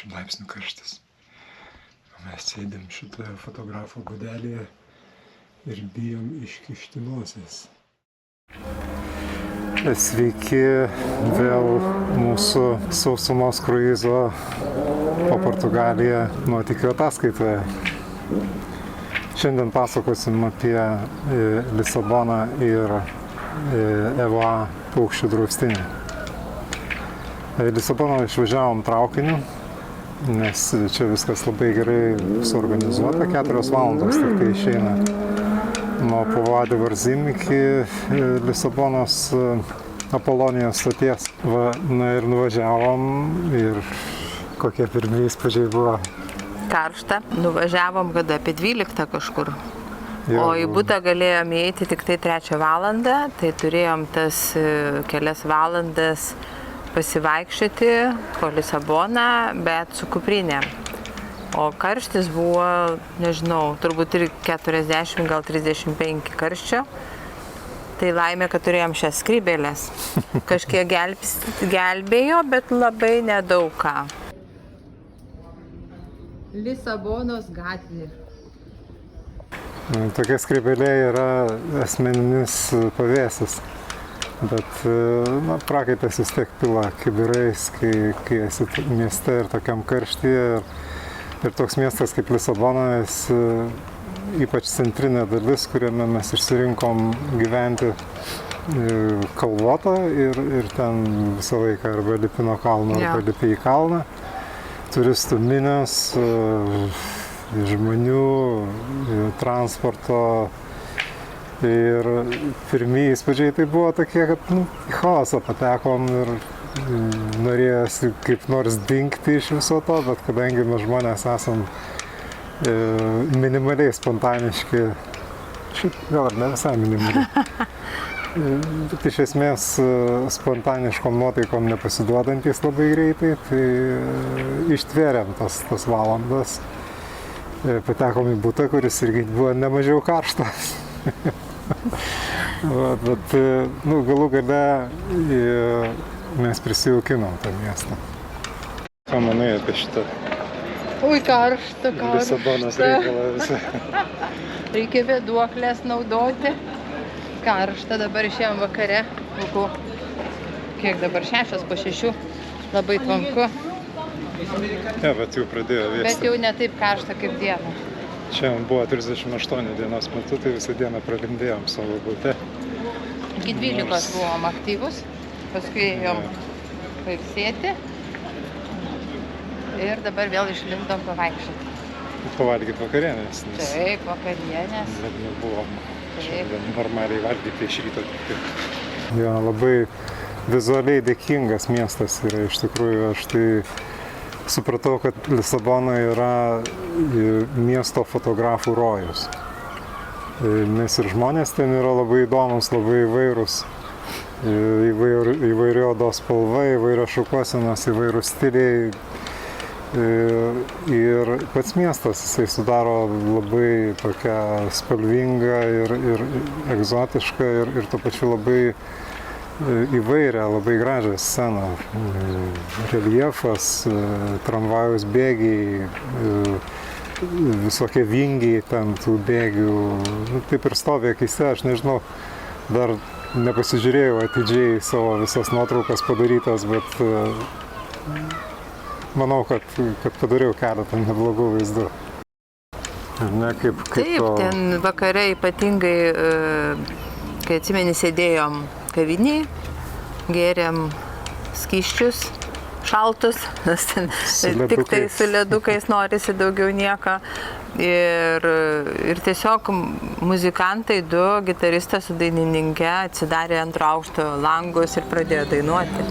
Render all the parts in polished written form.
Laipsnių karštis. Mes sėdėm šitoje fotografo gudelėje ir bijom iškišti nosies. Sveiki vėl mūsų sausumos kruizo po Portugaliją nuotykių ataskaitoje. Šiandien pasakosim apie Lisaboną ir Evoa paukščių draustinį. Lisaboną išvažiavom traukiniu, nes čia viskas labai gerai suorganizuota, 4 valandos tik tai išeina nuo Povoa de Varzim iki Lisabonos Apolonijos stoties. Na ir nuvažiavom ir kokie pirmi įspūdžiai buvo. Karšta, nuvažiavom kada apie 12 kažkur, o į butą galėjom įeiti tik tai 3 valandą, tai turėjom tas kelias valandas pasivaikščioti po Lisaboną, bet su kuprinė. O karštis buvo, nežinau, turbūt ir 40, gal 35 karščio. Tai laimė, kad turėjom šias skrybėlės. Kažkiek gelbėjo, bet labai nedaug ką. Lisabonos gatvė. Tokia skrybėlė yra asmeninis pavėsis. Bet prakaitas vis tiek pila kibirais, kai esi mieste ir tokiam karštyje. Ir toks miestas kaip Lisabona, ypač centrinė dalis, kuriame mes išsirinkom gyventi, kalvota ir ten visą laiką arba lipi nuo kalno, arba lipi į kalną. Turistų minios, žmonių, transporto. Ir pirmieji įspūdžiai tai buvo tokie, kad į chaosą patekom ir norėjosi kaip nors dingti iš viso to, bet kadangi mes žmonės esam minimaliai spontaniški, šiaip gal ir ne visai minimaliai, bet iš esmės spontaniškom nuotaikom nepasiduodantys labai greitai, tai ištvėrėm tas valandas, patekom į butą, kuris irgi buvo nemažiau karštas. Bet galų gale mes prisijaukinom tą miestą. Ką manai apie šitą? Ui, karšta. Lisabonos reikalą visą. Reikia vėduoklės naudoti. Karšta, dabar išėjom vakare. Kiek dabar 6:06. Labai tvanku. Ja, bet jau pradėjo vėsti. Bet jau ne taip karšta kaip dieną. Čia buvo 38 dienos metu, tai visą dieną pralindėjom savo bute. Iki 12 buvom aktyvus, paskui ėjom pailsėti ir dabar vėl išlindom pavaikščioti. Pavalgyti vakarienės, nes... Taip, vakarienės. Bet nebuvom šiandien normaliai valgyti iš ryto. Ja, labai vizualiai dėkingas miestas yra iš tikrųjų. Aš tai supratau, kad Lisabona yra miesto fotografų rojus. Nes ir žmonės ten yra labai įdomus, labai įvairūs. Įvairi odos spalva, įvairios šukuosenos, įvairūs stiliai. Ir pats miestas, jisai sudaro labai tokią spalvingą ir egzotišką ir tuo pačiu labai įvairią, labai gražią sceną. Reljefas, tramvajaus bėgiai, visokie vingiai ten tų bėgių. Taip ir stovi akyse, aš nežinau, dar nepasižiūrėjau atidžiai savo visas nuotraukas padarytas, bet manau, kad padariau keletą neblogų vaizdų. Ne, kaip taip, ten vakare ypatingai, kai atsimeni, sėdėjom kavinėj, gėrėm skysčius šaltus, nes ten tik tai su ledukais norisi daugiau nieko. Ir tiesiog muzikantai, 2, gitaristas su dainininkė atsidarė antro aukšto langus ir pradėjo dainuoti.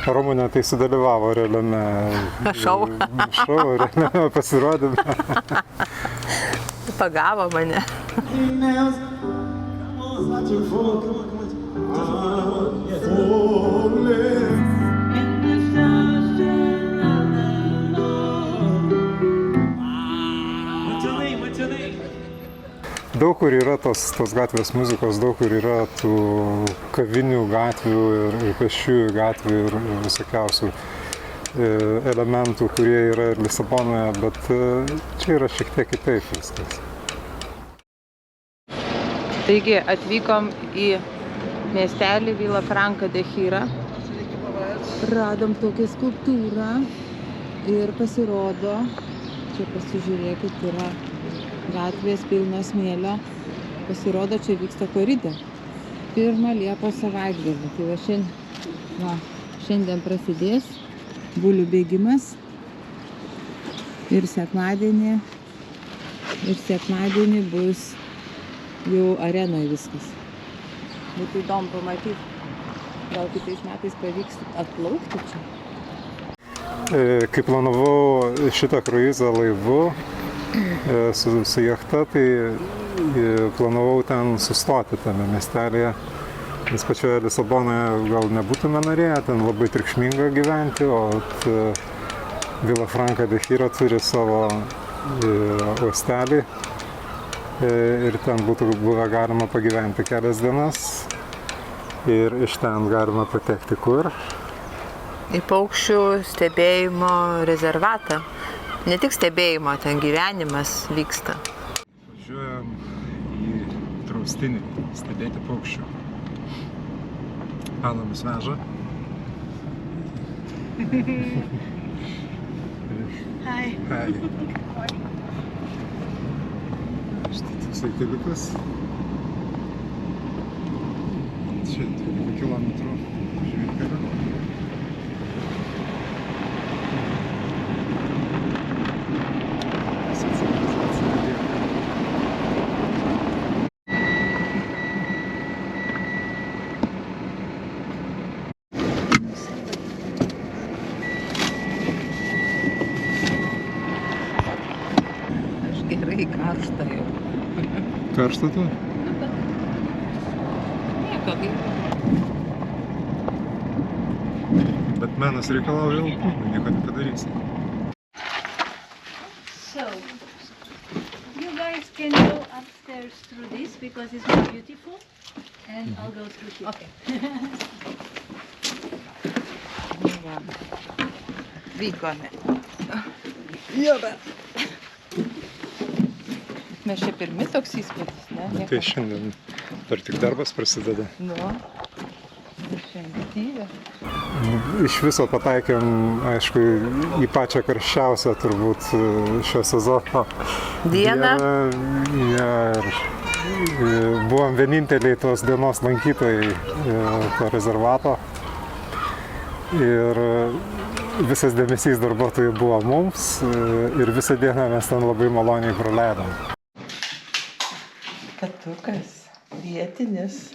Rumunė tai sudalyvavo realiame realiame pasirodyme. Pagavo mane. Daug kur yra tos gatvės muzikos, daug kur yra tų kavinių gatvių ir pėsčiųjų gatvių ir visokiausių elementų, kurie yra ir Lisabonoje, bet čia yra šiek tiek kitaip viskas. Taigi atvykom į miestelį Vilafranca de Gira. Radom tokią skulptūrą ir pasirodo, čia pasižiūrėkit, yra gatvės pilnos smėlio. Pasirodo, čia vyksta korida. 1 Liepos savaitgalį. Tai šiandien prasidės bulių bėgimas ir sekmadienį bus jau arenoje viskas. Būtų įdomu pamatyti. Gal kitais metais pavyks atplaukti čia. Kai planavau šitą kruizą laivu su jachta, tai planavau ten sustoti tame miestelėje. Nes pačioje Lisabonoje gal nebūtume norėję, ten labai triukšminga gyventi, o Vilafranca de Gira turi savo uostelį ir ten būtų buvę galima pagyventi kelias dienas ir iš ten galima patekti kur? Į paukščių stebėjimo rezervatą. Ne tik stebėjimo, ten gyvenimas vyksta. Važiuojam į draustinį stebėti paukščių. Ana mus veža. Hi. Hi. Štai toksai keliukas. Čia 12 kilometrų žvyrkelio. Gerai karšta jau. Karšta tu? Nieko, Bet menas reikalauja alkūnų, nieko nepadarysi. So, you guys can go upstairs through this because it's more beautiful, and I'll go through here. Okay. Vykome. Mes čia pirmi toks įspūdis, ne? Tai šiandien dar tik darbas prasideda. Nu, šiandien. Iš viso pataikėm, aišku, į pačią karščiausią turbūt šio sezono Dieną. Ir buvom vieninteliai tos dienos lankytojai to rezervato. Ir visas dėmesys darbuotojų buvo mums ir visą dieną mes ten labai maloniai praleidom. Katukas, vietinis.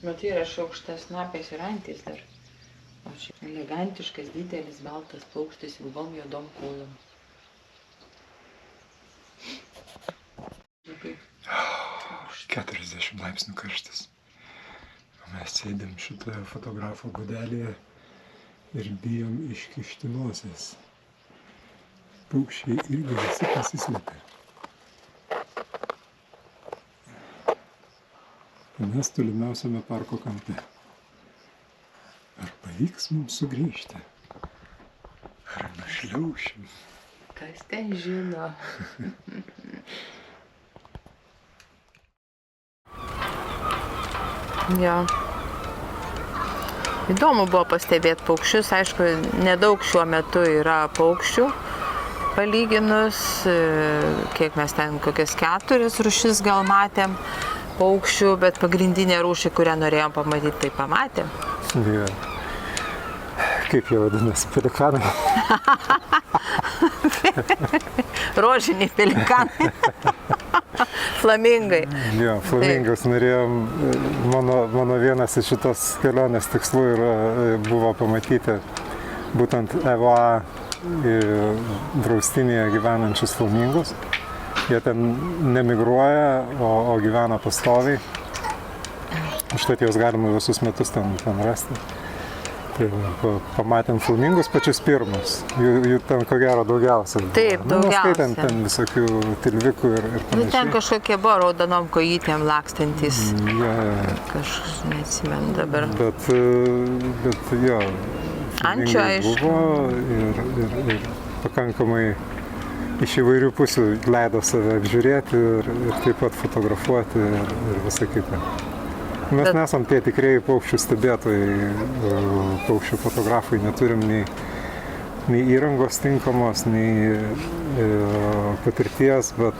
Matai, yra aukštasnapės ir antys dar. O čia elegantiškas, didelis, baltas paukštis ilgom juodom kojom. 40 laipsnių karštis. Mes sėdėm šitoje fotografo gudelėje ir bijom iškišti nosies. Paukščiai irgi visi pasislėpė. Mes tolimiausiame parko kampe. Arba pavyks mums sugrįžti? Ar našliaušim? Kas ten žino? Jo. Įdomu buvo pastebėti paukščius, aišku, nedaug šiuo metu yra paukščių, palyginus, kiek mes ten kokias 4 rūšis gal matėm paukščių, bet pagrindinė rūšį, kurią norėjom pamatyti, tai pamatėm. Ja. Kaip jie vadinasi, pelikanai? Rožiniai pelikanai. Flamingai. Jo, flamingus norėjom, mano vienas iš šitos kelionės tikslų buvo pamatyti būtent EVA draustinėje gyvenančius flamingus. Jie ten nemigruoja, o gyvena pastoviai. Užtat juos galima visus metus ten rasti. Tai pamatėm flamingus pačius pirmus. Jų ten ko gero daugiausia. Taip, daugiausia. Skaitant ten visokių tilvikų ir panašiai. Ten kažkokie buvo raudonom kojytėm lakstantis. Kažkas neatsimenu dabar. Bet jo, Ančių, aišku. Buvo ir pakankamai iš įvairių pusių leido save apžiūrėti ir taip pat fotografuoti ir visą kitą. Mes nesam tie tikrieji paukščių stebėtojai, paukščių fotografai, neturim nei įrangos tinkamos, nei patirties, bet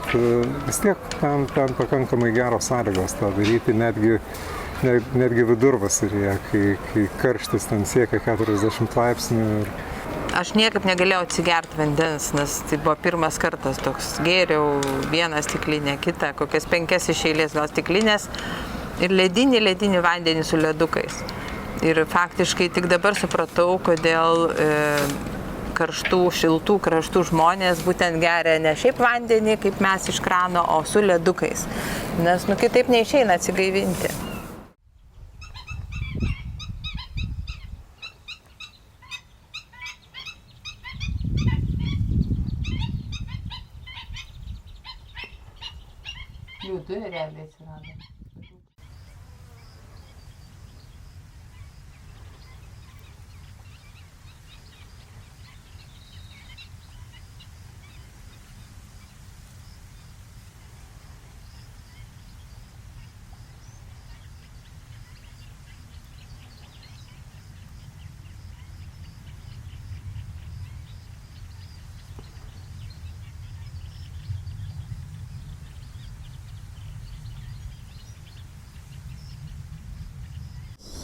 vis tiek ten pakankamai geros sąlygos tą daryti, netgi vidurvasaryje, kai karštis ten siekia 40 laipsnių. Aš niekaip negalėjau atsigerti vandens, nes tai buvo pirmas kartas toks. Gėriau vieną stiklinę, kitą, kokias 5 iš eilės gal stiklinės. Ir ledinį vandenį su ledukais. Ir faktiškai tik dabar supratau, kodėl karštų, šiltų kraštų žmonės būtent geria ne šiaip vandenį, kaip mes iš krano, o su ledukais. Nes kitaip neišeina atsigaivinti. Liūdų realiai atsirado.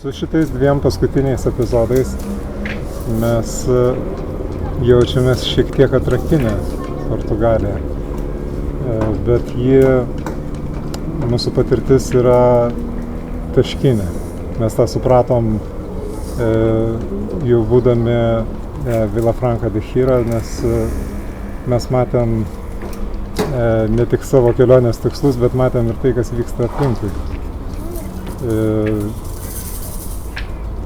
Su šitais 2 paskutiniais epizodais mes jaučiamės šiek tiek atrakinę Portugaliją, bet mūsų patirtis yra taškinė. Mes tą supratom jau būdami Vilafranca de Xira, nes mes matėm ne tik savo kelionės tikslus, bet matėm ir tai, kas vyksta aplinkui.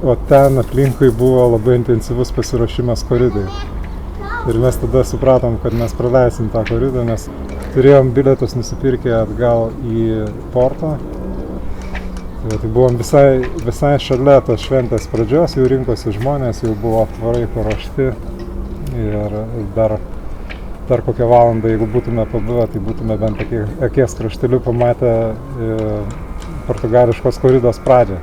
O ten aplinkui buvo labai intensyvus pasiruošimas koridai. Ir mes tada supratom, kad mes praleisim tą koridą, nes turėjom bilietus nusipirkę atgal į portą. Tai buvom visai šalia tos šventės pradžios, jau rinkosi žmonės, jau buvo aptvarai paruošti. Ir dar kokią valandą, jeigu būtume pabuvę, tai būtume bent akies krašteliu pamatę portugališkos koridos pradžią.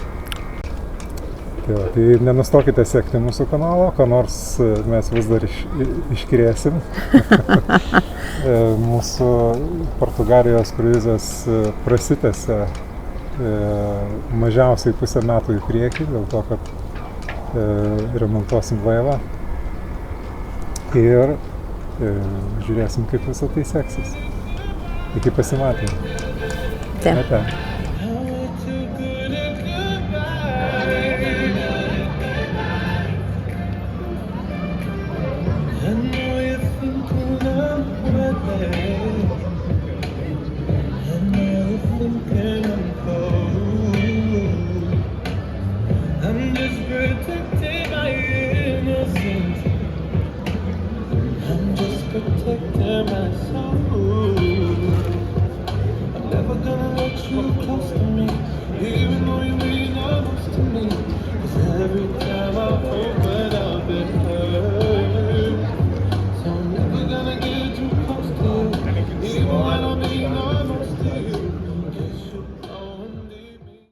Tai nenustokite sekti mūsų kanalo, ko nors mes vis dar iškrėsim. Mūsų Portugalijos kruizas prasitęsia mažiausiai pusę metų į priekį, dėl to, kad remontuosim laivą. Ir žiūrėsim, kaip visą tai seksis. Iki pasimatymų. Ate.